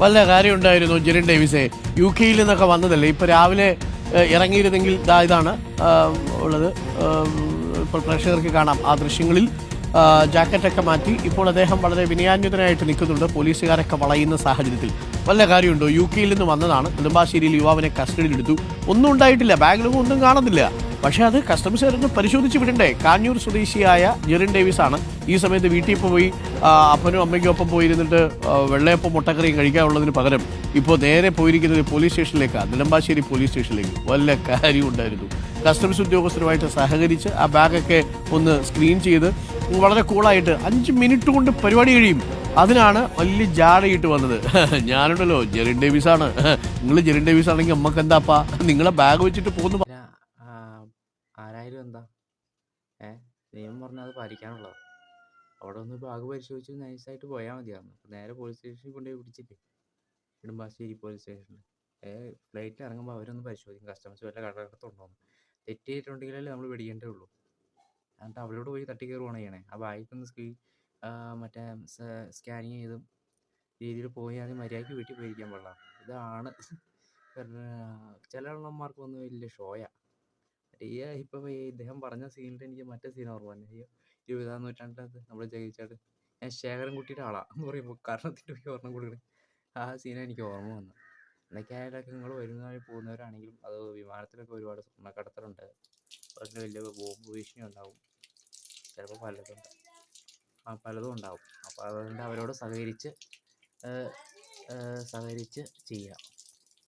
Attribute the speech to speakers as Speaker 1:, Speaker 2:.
Speaker 1: വല്ല കാര്യമുണ്ടായിരുന്നു ജെറിൻ ഡേവിസെ? UK-യിൽ നിന്നൊക്കെ വന്നതല്ലേ, ഇപ്പോൾ രാവിലെ ഇറങ്ങിയിരുന്നെങ്കിൽ ഇതാണ് ഉള്ളത്. ഇപ്പോൾ പ്രേക്ഷകർക്ക് കാണാം ആ ദൃശ്യങ്ങളിൽ. ജാക്കറ്റൊക്കെ മാറ്റി ഇപ്പോൾ അദ്ദേഹം വളരെ വിനയാന്വിതനായിട്ട് നിൽക്കുന്നുണ്ട്. പോലീസുകാരൊക്കെ വളയുന്ന സാഹചര്യത്തിൽ വല്ല കാര്യമുണ്ടോ? UK-യിൽ നിന്ന് വന്നതാണ്. നെടുമ്പാശ്ശേരിയിൽ യുവാവിനെ കസ്റ്റഡിയിലെടുത്തു. ഒന്നും ഉണ്ടായിട്ടില്ല, ബാഗിലൊന്നും ഒന്നും കാണുന്നില്ല. പക്ഷേ അത് കസ്റ്റംസുകാരൊന്ന് പരിശോധിച്ച് വിടണ്ടേ? കാഞ്ഞൂർ സ്വദേശിയായ ജെറിൻ ഡേവിസ് ആണ്. ഈ സമയത്ത് വീട്ടിൽ പോയി അപ്പനും അമ്മയ്ക്കും ഒപ്പം പോയിരുന്നിട്ട് വെള്ളയപ്പം മുട്ടക്കറിയും കഴിക്കാനുള്ളതിന് പകരം ഇപ്പോൾ നേരെ പോയിരിക്കുന്നത് പോലീസ് സ്റ്റേഷനിലേക്കാണ്, നെടുമ്പാശ്ശേരി പോലീസ് സ്റ്റേഷനിലേക്ക്. വല്ല കാര്യം ഉണ്ടായിരുന്നു? കസ്റ്റംസ് ഉദ്യോഗസ്ഥരുമായിട്ട് സഹകരിച്ച് ആ ബാഗൊക്കെ ഒന്ന് സ്ക്രീൻ ചെയ്ത് വളരെ കൂളായിട്ട് 5 മിനിറ്റ് കൊണ്ട് പരിപാടി കഴിയും. അതിനാണ് വലിയ ജാടയിട്ട് വന്നത്. ഞാനുണ്ടല്ലോ ജെറിൻ ഡേവിസ് ആണ്. നിങ്ങൾ ജെറിൻ ഡേവിസ് ആണെങ്കിൽ നമുക്ക് എന്താപ്പാ, നിങ്ങളെ ബാഗ് വെച്ചിട്ട് പോകുന്നു.
Speaker 2: ആരായാലും എന്താ നിയമം പറഞ്ഞാൽ അത് പാലിക്കാനുള്ളത്. അവിടെ ഒന്ന് ബാഗ് പരിശോധിച്ച് നൈസായിട്ട് പോയാൽ മതിയായിരുന്നു. നേരെ പോലീസ് സ്റ്റേഷനിൽ കൊണ്ടുപോയി പിടിച്ചില്ലേ, നെടുമ്പാശ്ശേരി പോലീസ് സ്റ്റേഷനിൽ. ഫ്ലൈറ്റിൽ ഇറങ്ങുമ്പോൾ അവരൊന്ന് പരിശോധിക്കും കസ്റ്റംസ് വല്ല കടകടത്തുണ്ടോന്ന്. തെറ്റ് ചെയ്തിട്ടുണ്ടെങ്കിലല്ലേ നമ്മൾ പിടിക്കേണ്ടേ ഉള്ളൂ. എന്നിട്ട് അവരോട് പോയി തട്ടി കയറുവാണ് ചെയ്യണേ. ആ ബാഗിൽ മറ്റേ സ്കാനിങ് ചെയ്തും രീതിയിൽ പോയാൽ മര്യാദയ്ക്ക് വീട്ടിൽ പോയിരിക്കാൻ പാടില്ല. ഇതാണ് ചില എണ്ണന്മാർക്കൊന്നും വലിയ ഷോയാ. ഇപ്പം ഇദ്ദേഹം പറഞ്ഞ സീനിൽ എനിക്ക് മറ്റേ സീൻ ഓർമ്മ വന്നെ. 20-ാം നൂറ്റാണ്ടിനകത്ത് നമ്മൾ ജയിച്ചാട് ഞാൻ ശേഖരൻകുട്ടിയുടെ ആളാ എന്ന് പറയുമ്പോൾ കർണത്തിൻ്റെ പോയി ഓർമ്മ കൊടുക്കണേ. ആ സീനാണ് എനിക്ക് ഓർമ്മ വന്നത്. എന്നൊക്കെ ആയാലൊക്കെ നിങ്ങൾ വരുന്നവരെ പോകുന്നവരാണെങ്കിലും അത് വിമാനത്തിലൊക്കെ ഒരുപാട് സ്വർണ്ണക്കടത്തലുണ്ട്. അതിന് വലിയ ബോംബ് ഭീഷണി ഉണ്ടാവും, ചിലപ്പോൾ പലതും ഉണ്ടാവും. അപ്പോൾ അതുകൊണ്ട് അവരോട് സഹകരിച്ച് ചെയ്യുക.